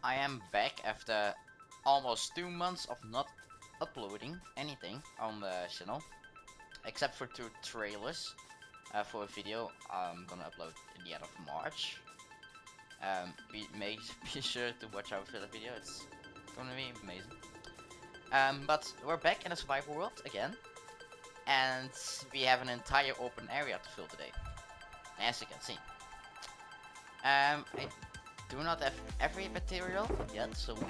I am back after almost 2 months of not uploading anything on the channel, except for 2 trailers for a video I'm gonna upload in the end of March. Be sure to watch out for the video, it's gonna be amazing. But we're back in a survival world again, and we have an entire open area to fill today, as you can see. I do not have every material yet, so we're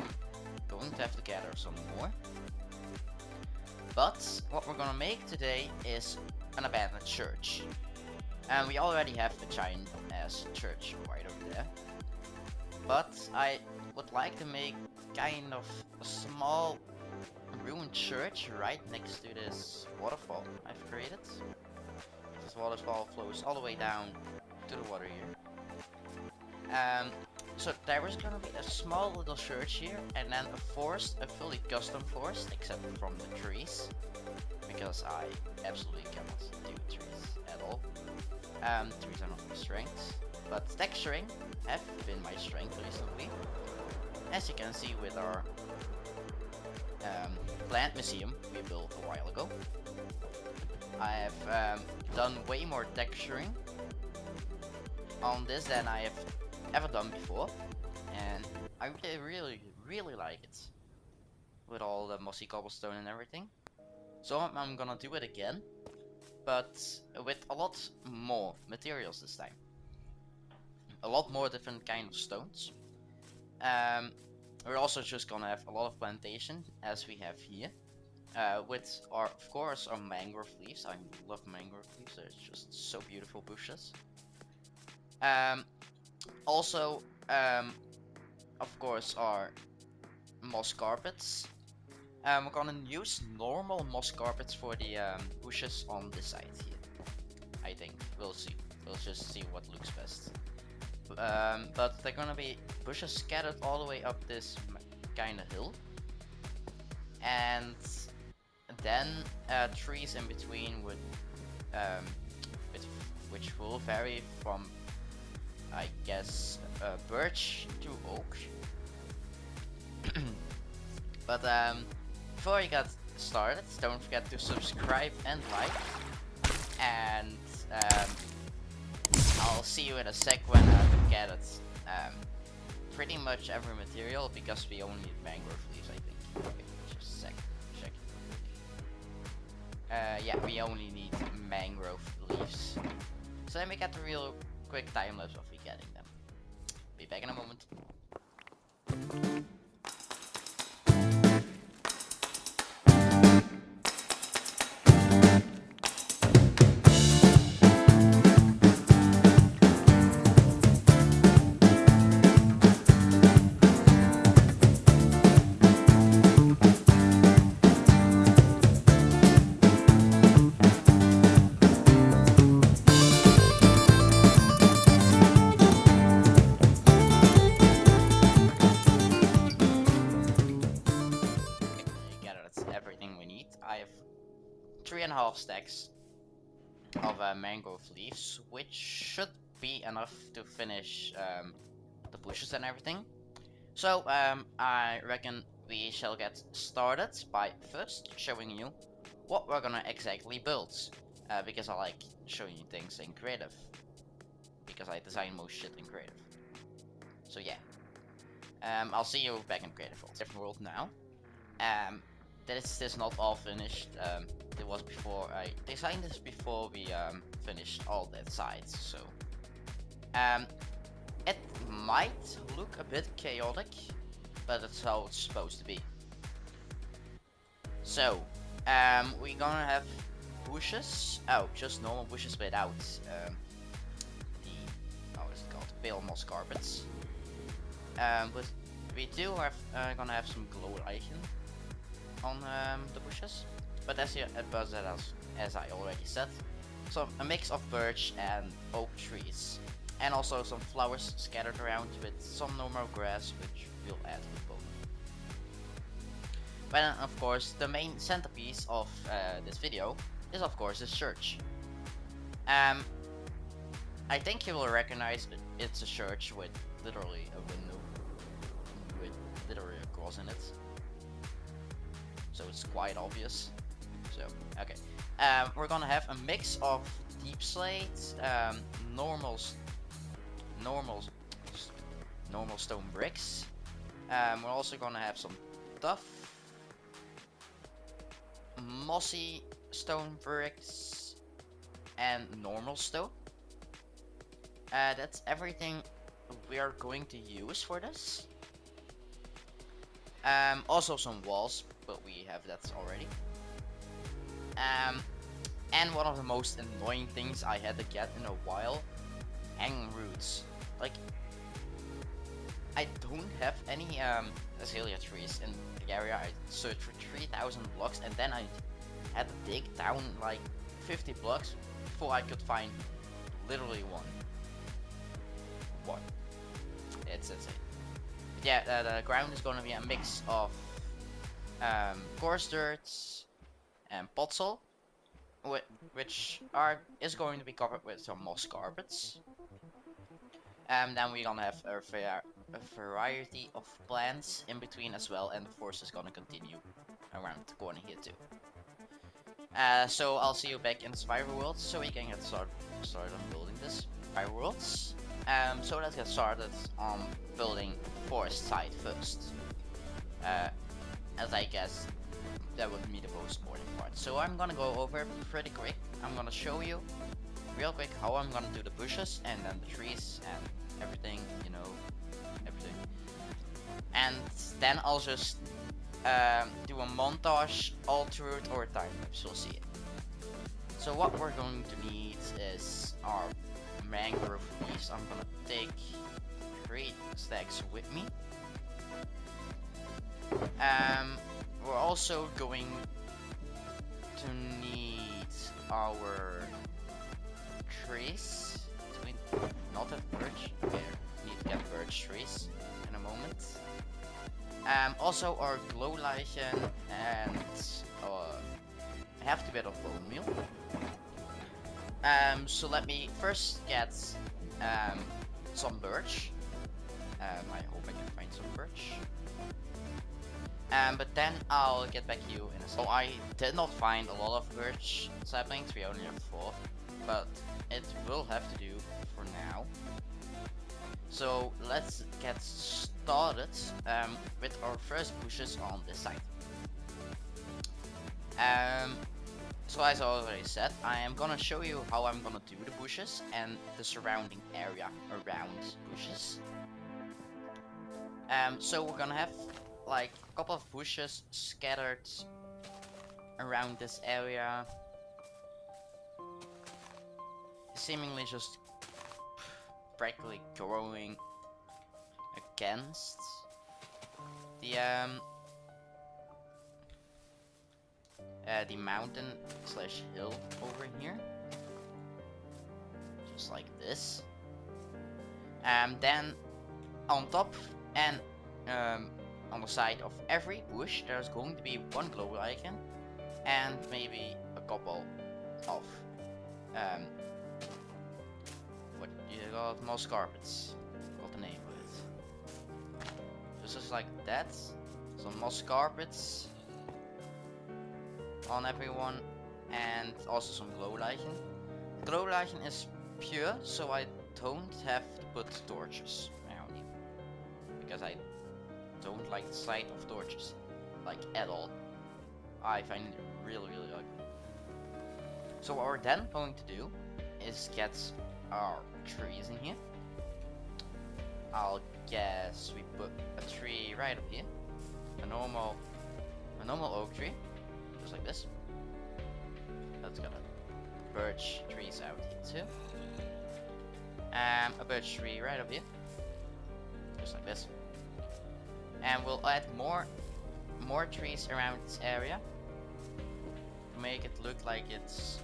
going to have to gather some more. But what we're gonna make today is an abandoned church. And we already have a giant ass church right over there. But I would like to make kind of a small ruined church right next to this waterfall I've created. This waterfall flows all the way down to the water here. So there is gonna be a small little church here, and then a forest, a fully custom forest, except from the trees, because I absolutely cannot do trees at all. Trees are not my strength, but texturing have been my strength recently, as you can see with our plant museum we built a while ago. I have done way more texturing on this than I have ever done before, and I really like it with all the mossy cobblestone and everything. So I'm gonna do it again, but with a lot more materials this time, a lot more different kind of stones. We're also just gonna have a lot of plantation as we have here, with our, of course, our mangrove leaves. I love mangrove leaves, they're just so beautiful bushes. Also, of course, our moss carpets. We're gonna use normal moss carpets for the bushes on this side here. I think we'll see. We'll just see what looks best. But they're gonna be bushes scattered all the way up this kind of hill, and then trees in between which will vary from, I guess, birch to oak. But before we get started, don't forget to subscribe and like, and I'll see you in a sec when I've gathered pretty much every material, because we only need mangrove leaves, I think. Okay, just a sec, check it. Yeah, we only need mangrove leaves. So let me get a real quick time lapse of me getting them. Be back in a moment. I have 3.5 stacks of mangrove leaves, which should be enough to finish the bushes and everything. So I reckon we shall get started by first showing you what we're gonna exactly build, because I like showing you things in creative, because I design most shit in creative. So yeah, I'll see you back in creative world. Different world now. This is not all finished. It was before I designed this before we finished all that sides, so it might look a bit chaotic, but that's how it's supposed to be. So we're gonna have bushes. Oh, just normal bushes without the, how is it called, pale moss carpets. But we do have gonna have some glow lichen on the bushes, but as I already said, so a mix of birch and oak trees, and also some flowers scattered around with some normal grass, which we'll add with both. But then, of course, the main centerpiece of this video is, of course, this church. I think you will recognize it's a church with literally a window with literally a cross in it. So it's quite obvious. So, okay. We're gonna have a mix of deep slate, normal stone bricks. We're also gonna have some tough, mossy stone bricks, and normal stone. That's everything we are going to use for this. Also some walls, but we have that already. And one of the most annoying things I had to get in a while, hanging roots. Like, I don't have any azalea trees in the area. I searched for 3,000 blocks, and then I had to dig down like 50 blocks before I could find literally one. It's insane. But yeah, the ground is going to be a mix of coarse dirt and podzol, which is going to be covered with some moss carpets. Then we're gonna have a variety of plants in between as well, and the forest is gonna continue around the corner here too. So I'll see you back in the survival world, so we can get started on building this survival worlds. So let's get started on building forest side first, as I guess that would be the most important part. So I'm gonna go over it pretty quick. I'm gonna show you real quick how I'm gonna do the bushes and then the trees and everything, you know, everything. And then I'll just do a montage all through it or time lapse, you'll see it. So what we're going to need is our mangrove leaves. I'm gonna take 3 stacks with me. We're also going to need our trees. Not at birch. Okay, need to get birch trees in a moment. Also our glow lichen and half the bit of bone meal. So let me first get some birch. I hope I can find some birch. But then I'll get back to you in a second. So I did not find a lot of birch saplings, we only have 4, but it will have to do for now. So let's get started with our first bushes on this side. So as I already said, I am gonna show you how I'm gonna do the bushes and the surrounding area around bushes. So we're gonna have like a couple of bushes scattered around this area, seemingly just practically growing against the mountain slash hill over here, just like this. Then on top and on the side of every bush there's going to be 1 glow lichen and maybe a couple of what you got, moss carpets. Got the name of it. Just like that. Some moss carpets on everyone, and also some glow lichen. Glow lichen is pure, so I don't have to put torches around it, because I don't like the sight of torches, like at all. I find it really ugly. So what we're then going to do is get our trees in here. I'll guess we put a tree right up here, a normal oak tree, just like this. Let's get a birch trees out here too. A birch tree right up here, just like this. And we'll add more trees around this area to make it look like it's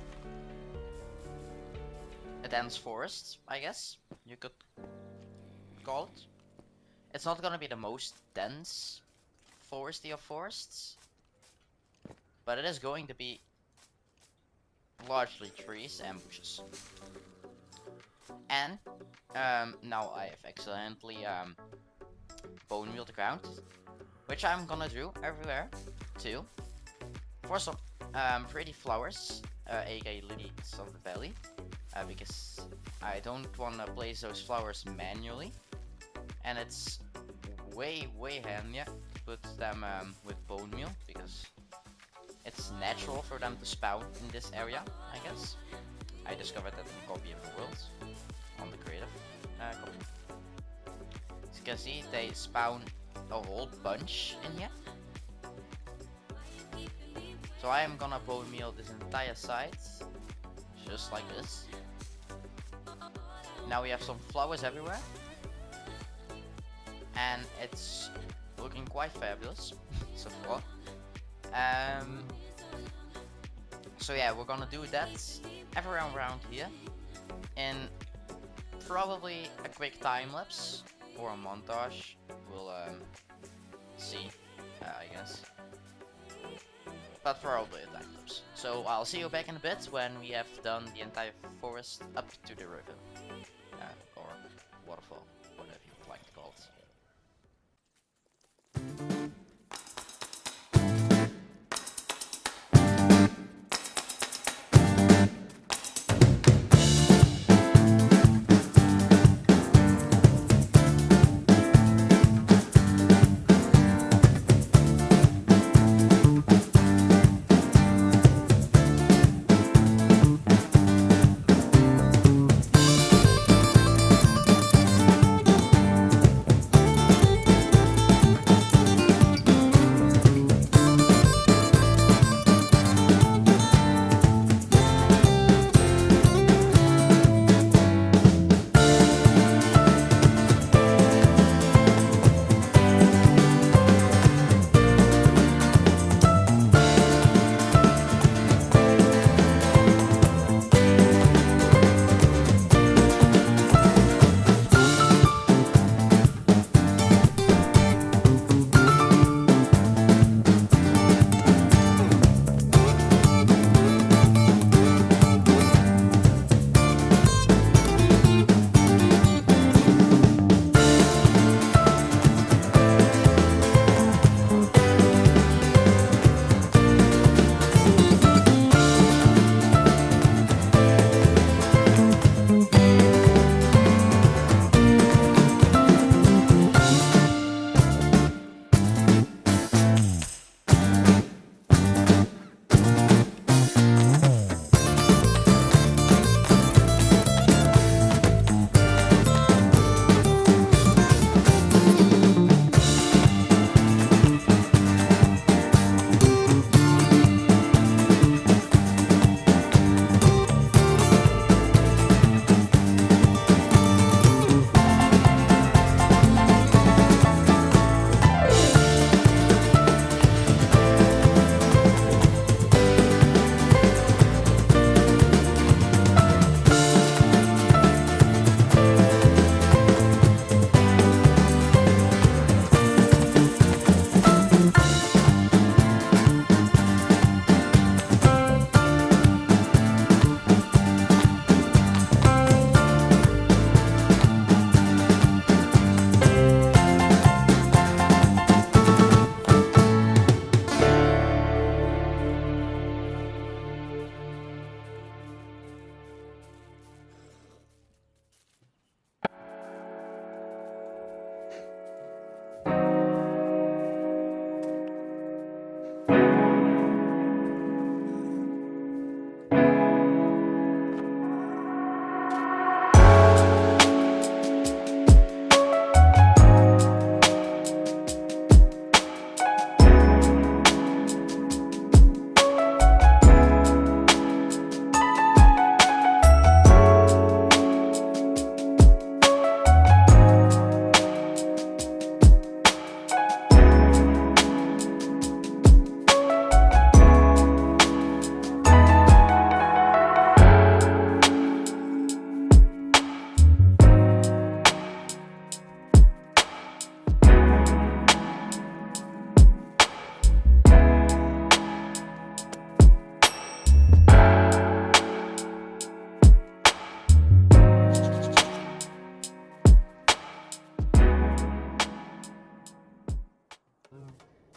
a dense forest, I guess you could call it. It's not gonna be the most dense foresty of forests, but it is going to be largely trees and bushes. And now I have accidentally bone meal the ground, which I'm gonna do everywhere too, for some pretty flowers, aka lilies of the valley, because I don't want to place those flowers manually, and it's way handier to put them with bone meal because it's natural for them to spawn in this area, I guess. I discovered that in a copy of the world on the creative copy. As you can see, they spawn a whole bunch in here. So I am gonna bone meal this entire side, just like this. Now we have some flowers everywhere, and it's looking quite fabulous so far. So yeah, we're gonna do that everywhere around here in probably a quick time lapse or a montage. We'll see, I guess, but probably a time lapse. So I'll see you back in a bit when we have done the entire forest up to the river, or waterfall, whatever you would like to call it.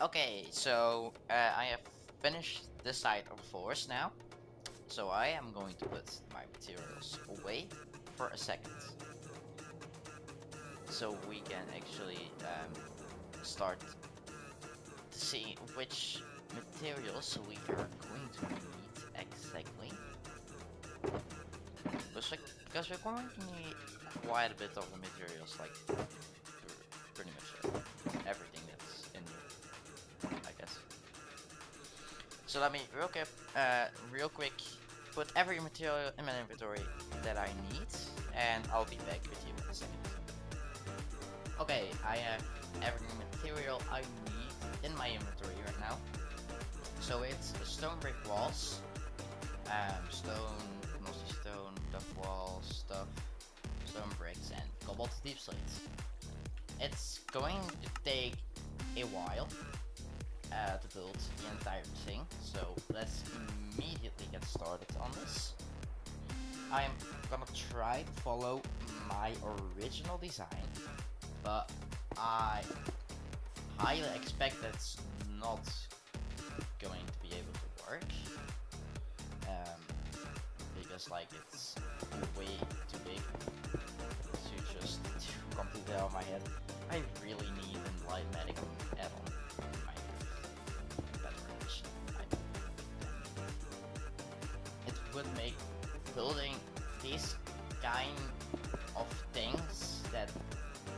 Okay, so I have finished this side of the forest now. So I am going to put my materials away for a second. So we can actually start to see which materials we are going to need exactly. Because we're going to need quite a bit of the materials, like pretty much everything that's in here, I guess. So let me real quick put every material in my inventory that I need, and I'll be back with you in a second. Okay, I have every material I need in my inventory right now. So it's stone brick walls, mostly stone, duff walls, stone bricks, and cobalt deep slates. It's going to take a while to build the entire thing, so let's immediately get started on this. I'm gonna try to follow my original design, but I highly expect that's not going to be able to work, because like it's way too big to just complete it out of my head. I really need a light medical add-on in my better condition. It would make building these kind of things that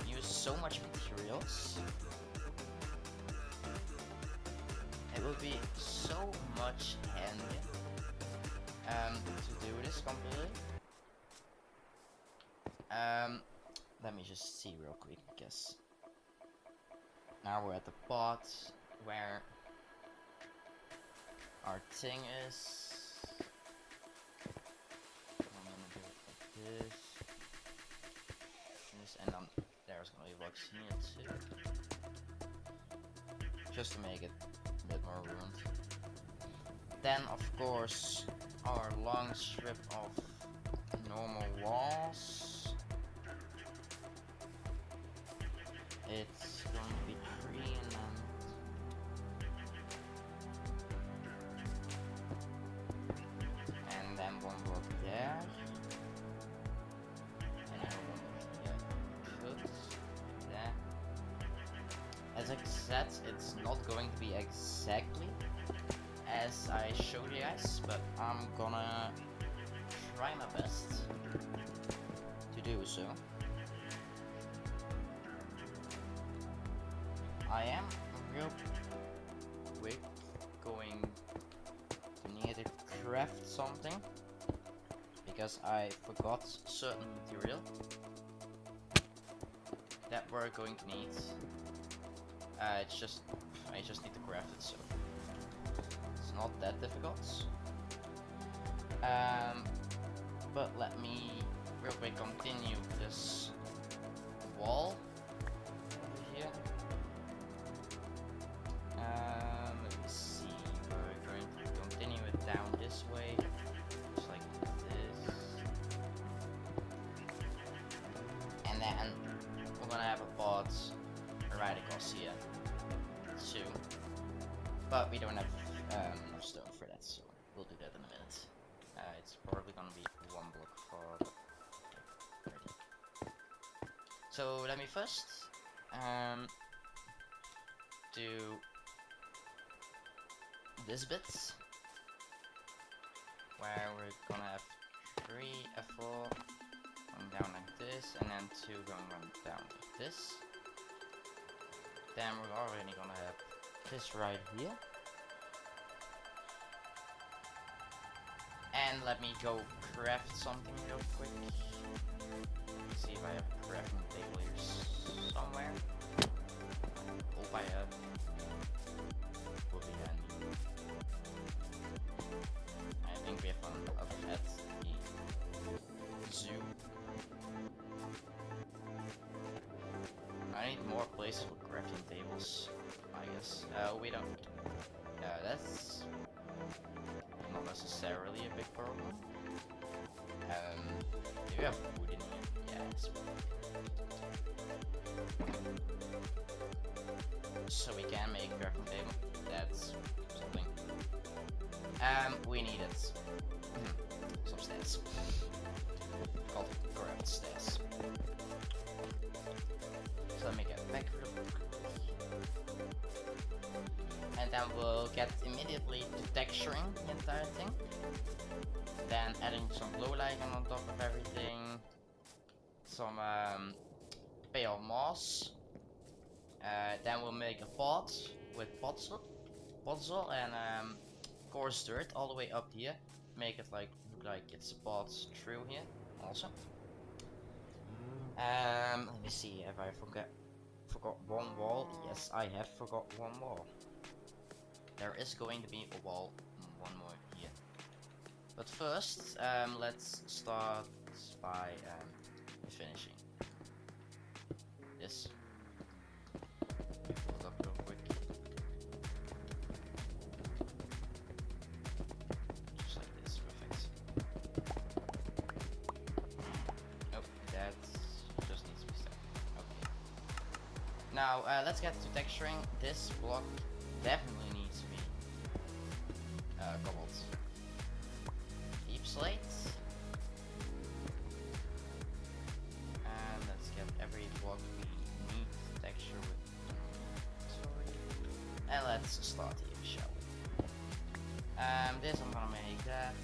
use so much materials, it would be so much handier to do this completely. Let me just see real quick, because now we're at the part where our thing is. I'm gonna do it like this, and there's gonna be blocks here too, just to make it a bit more room. Then, of course, our long strip of normal walls. It's going to be 3 and then 1 block there, and then 1 block here. There. As I said, it's not going to be exactly as I showed you guys, but I'm gonna try my best to do so. I am real quick going to need to craft something, because I forgot certain material that we're going to need. I just need to craft it, so it's not that difficult. But let me real quick continue this wall over here. Let me see, we're going to continue it down this way, just like this. And then we're gonna have a pot right across here too. But we don't have enough stone for that, so we'll do that in a minute. It's probably gonna be 1 block for ready. So let me first do this bit, where we're gonna have 3 F4 going down like this, and then 2 going down like this. Then we're already gonna have this right here. And let me go craft something real quick. See if I have a crafting table here somewhere. Hope I have. Would be handy. I think we have one up at the zoo. I need more places for crafting tables, I guess. We don't. That's not necessarily a big problem. Do you have food in here? Yes. so we can make a crafting table. That's something. We need it. Some stairs. Called correct stairs. So let me get back real quick. And then we'll get immediately to texturing the entire thing. Then adding some glow lichen on top of everything. Some pale moss. Then we'll make a pot with podzol and coarse dirt all the way up here. Make it look like it's a pot through here also. Let me see if I forgot one wall. Yes, I have forgot one wall. There is going to be a wall, one more here. But first, let's start by finishing this. Hold up real quick. Just like this, perfect. Nope, that just needs to be set. Okay. Now, let's get to texturing. This block definitely needs to be cobbled. Deep slate. And let's get every block we need texture with. And let's start here, shall we? This I'm gonna make that.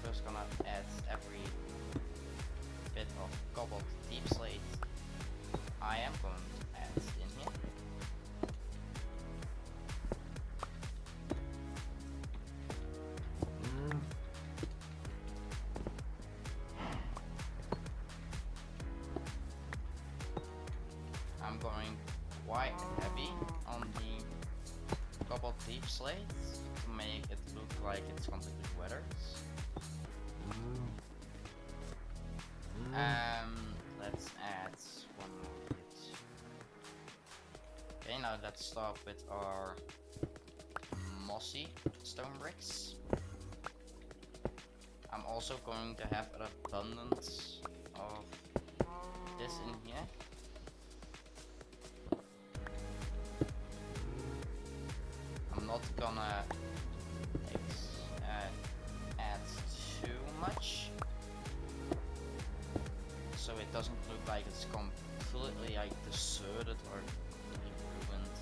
First gonna add every bit of cobbled deep slate I am going to add in here. I'm going quite heavy on the cobbled deep slate to make it look like it's completely weathered. Let's add one more bit. Okay, now let's start with our mossy stone bricks. I'm also going to have an abundance of this in here. I'm not gonna add too much, so it doesn't look like it's completely like deserted or ruined.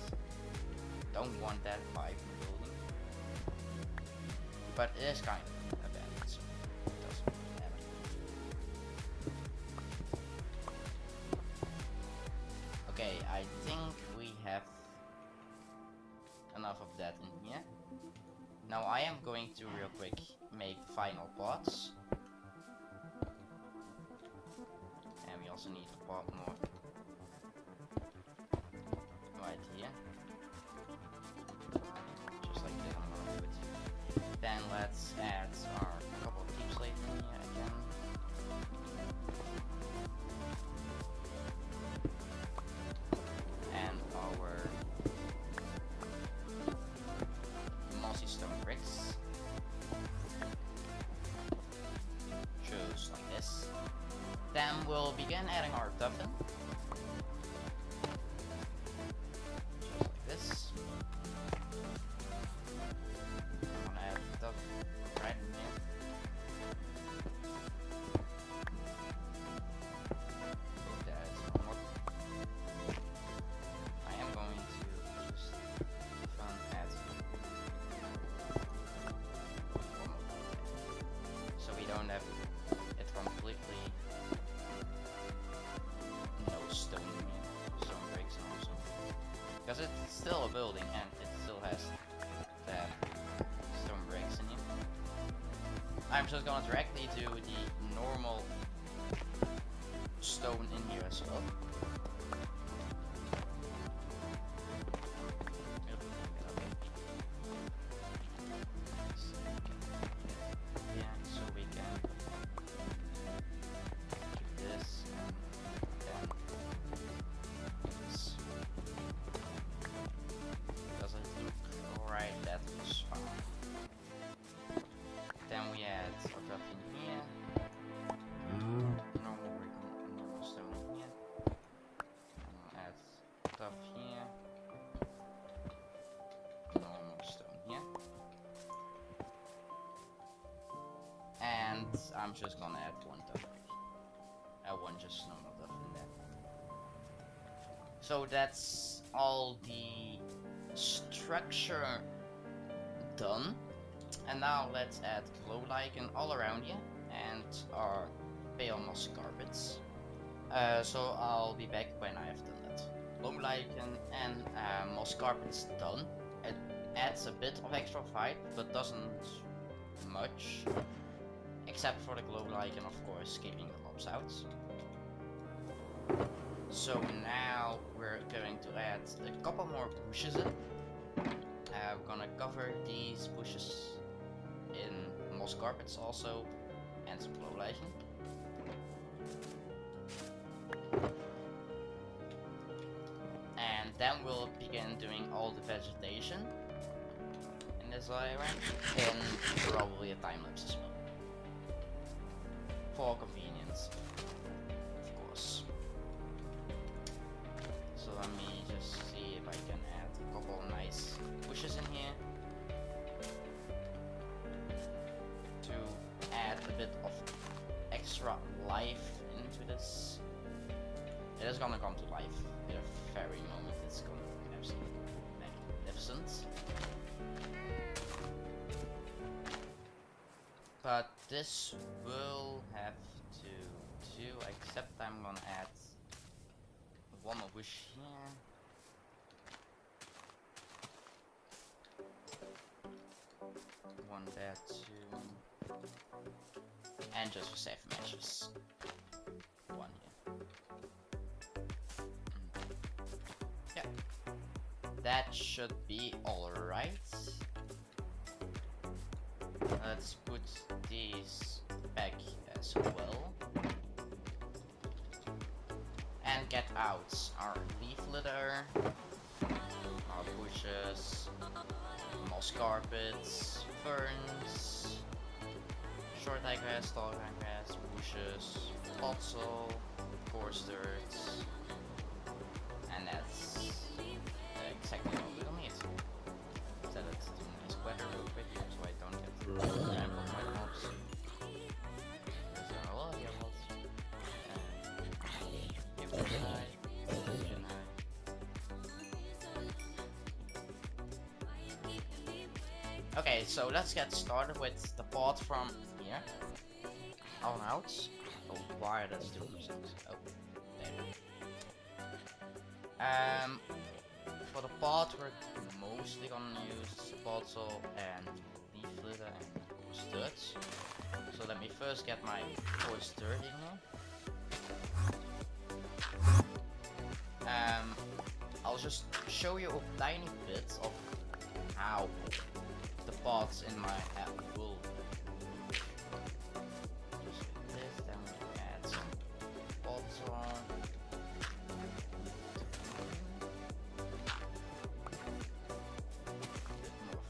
Don't want that vibe in the building, but it is kind of abandoned, so it doesn't really matter. Okay, I think we have enough of that in here. Now I am going to real quick make final pots. And we also need a pot more right here. Just like this, I'm gonna do it. Then let's add our couple of deep slate in here again. And our mossy stone bricks. Just like this. Then we'll begin adding our duffin. Just like this. I'm gonna add duff right in here. That is one more. I am going to just add one more. So we don't have it completely stone bricks and also because it's still a building and it still has the stone bricks in here. I'm just gonna directly do the normal stone in here as well. So we can do this and doesn't look alright, that was fine. Then we add our cup in here. Normal stone in here. Add stuff here. I'm just gonna add one duff. One just normal duff in there. So that's all the structure done. And now let's add glow lichen all around you and our pale moss carpets. So I'll be back when I have done that. Glow lichen and moss carpets done. It adds a bit of extra vibe, but doesn't much. Except for the glow lichen, of course, keeping the mobs out. So now we're going to add a couple more bushes in. We're gonna cover these bushes in moss carpets also, and some glow lichen. And then we'll begin doing all the vegetation in this area, and probably a time lapse as well. For convenience, of course. So let me just see if I can add a couple of nice bushes in here to add a bit of extra life into this. It is gonna come to life in a very moment. It's gonna be absolutely magnificent. But this will have to do, except I'm gonna add one more bush here. One there too. And just for safe measures, one here. Yeah. That should be alright. Let's put these back as well. And get out our leaf litter, our bushes, moss carpets, ferns, short high grass, tall high grass, bushes, potsol, coarse dirt, and that's exactly all we'll need. Set it to nice weather real quick so I don't get trampled by the mobs. There's a lot of mobs. Okay, so let's get started with the pot from here on out. Oh, why does it do things? Oh, there. For the pot, we're mostly gonna use potsol and leaf litter and coarse dirt. So let me first get my coarse dirt in here. I'll just show you a tiny bit of how the pots in my app will look. Just like this, then we add some pots on. A bit more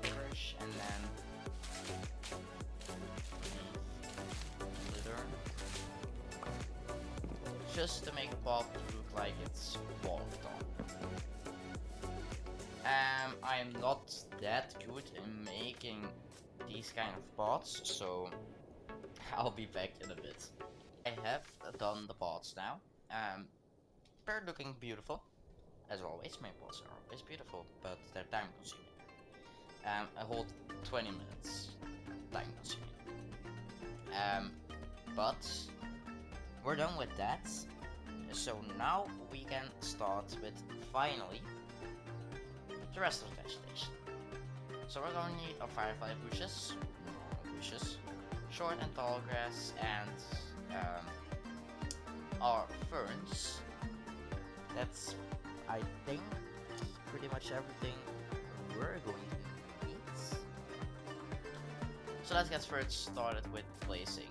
fresh, and then litter. Just to make the pot look like it's walked on. I'm not that good in making these kind of pots, so I'll be back in a bit. I have done the pots now. They're looking beautiful, as always. My pots are always beautiful, but they're time consuming. I hold 20 minutes, time consuming. But we're done with that. So now we can start with finally the rest of the vegetation. So we're going to need our firefly bushes, short and tall grass, and our ferns. That's, I think, pretty much everything we're going to need. So let's get first started with placing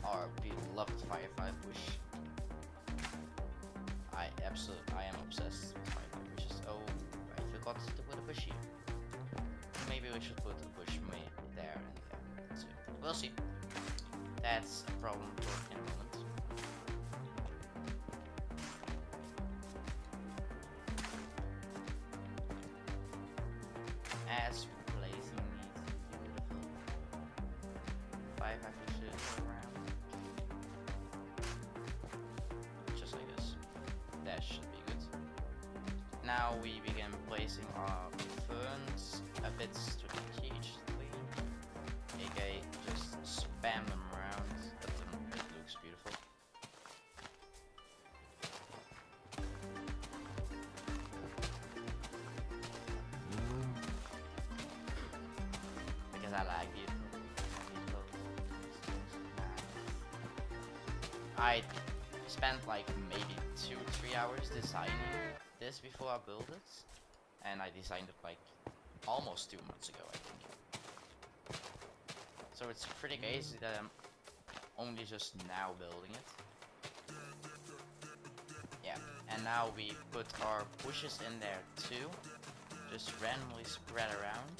our beloved firefly bush. I am obsessed with firefly bushes. Oh, I forgot to put a bush here. Maybe we should put a bush there and there. We'll see. That's a problem for a moment. As we're placing these beautiful firefly bushes. now we begin placing our ferns a bit strategically, aka just spam them around, but then it looks beautiful. Because I like beautiful. I spent like maybe 2-3 hours designing this before I built it, and I designed it like almost 2 months ago, I think. So it's pretty crazy that I'm only just now building it. Yeah, and now we put our bushes in there too, just randomly spread around.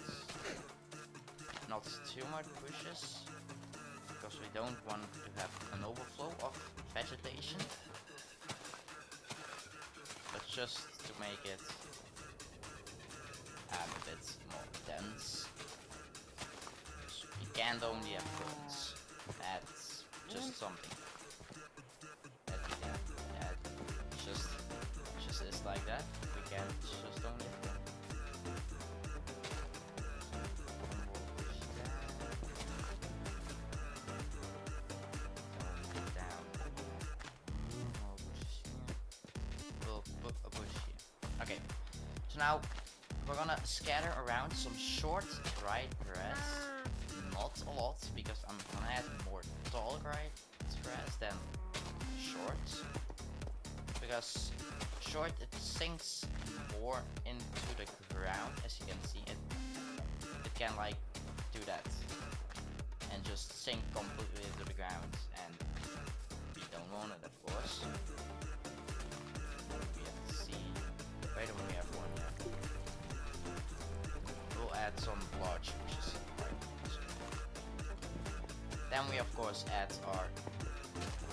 Not too much bushes, because we don't want to have an overflow of vegetation, but just to make it a bit more dense. We can't only have ferns. That's just something. That just is like that. We can't just only have ferns. So now we're gonna scatter around some short dry grass, not a lot, because I'm gonna add more tall dry grass than short, because short it sinks more into the ground. As you can see, it can like do that and just sink completely into the ground, and we don't want it, of course. We have to see. Wait a minute, we have one. We'll add some large bushes. Then we of course add our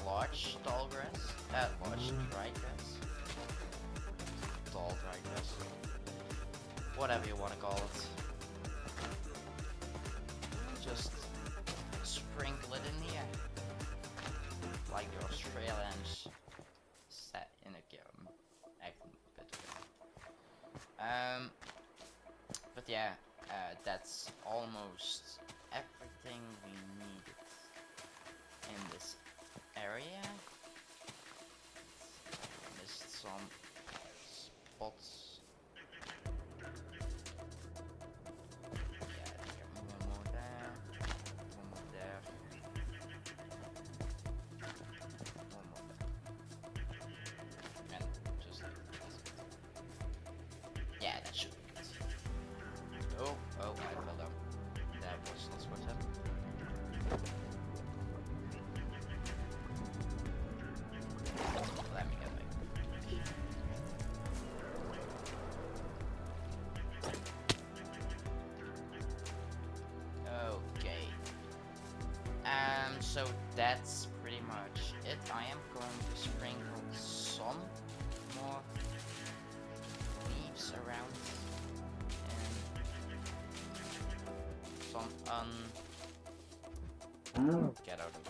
large tall grass, large dry grass, tall dry grass, whatever you want to call it. Just sprinkle it in the air, like the Australians sat in a acting a bit weird. But yeah, that's almost everything we needed in this area. Missed some spots. Yeah, one more there, one more there, one more there, and just yeah, that should be it. Oh, I fell down. That was not supposed to happen. Let me get back. Okay. So that's pretty much it. I am going to sprinkle some more leaves around. Get out of it.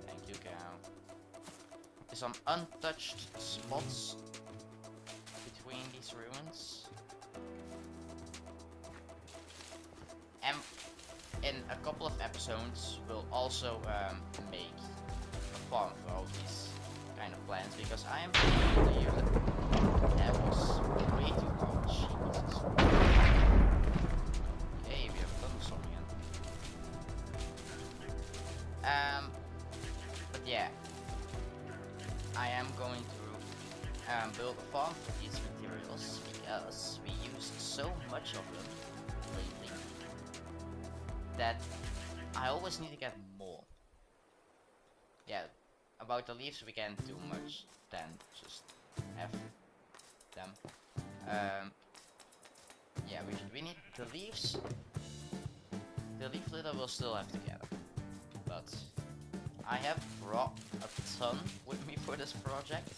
Thank you, cow. Some untouched spots between these ruins. And in a couple of episodes, we'll also make a farm for all these kind of plants, because I am able to use it. That was way too large. Jesus. Okay, we have thunderstorm again. But yeah, I am going to build a farm for these materials, because we used so much of them lately that I always need to get more. Yeah, about the leaves we can't do much than just have them. Yeah, we need the leaves. The leaf litter we'll still have to gather, but I have brought a ton with me for this project,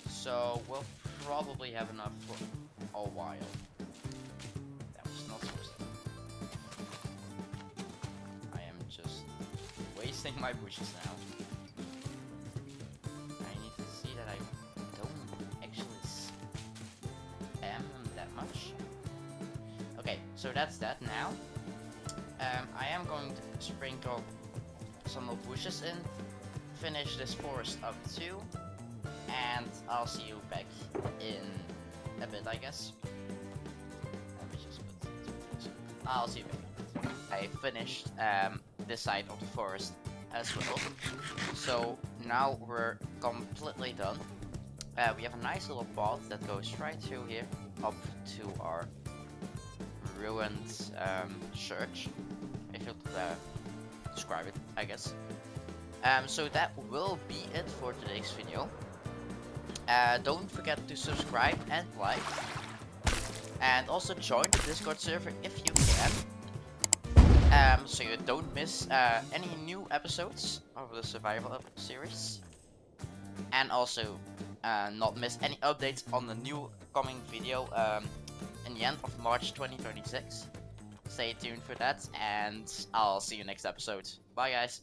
so we'll probably have enough for a while. That was not supposed to. I am just wasting my bushes now. I need to see that I don't So that's that now. I am going to sprinkle some more bushes in, finish this forest up too, and I'll see you back in a bit, I guess. Let me just put this. I'll see you back. I finished this side of the forest as well, so now we're completely done. We have a nice little path that goes right through here up to our ruined church, if you describe it, I guess. So that will be it for today's video. Don't forget to subscribe and like, and also join the Discord server if you can, so you don't miss any new episodes of the survival series, and also not miss any updates on the new coming video in the end of March 2026. Stay tuned for that, and I'll see you next episode. Bye guys.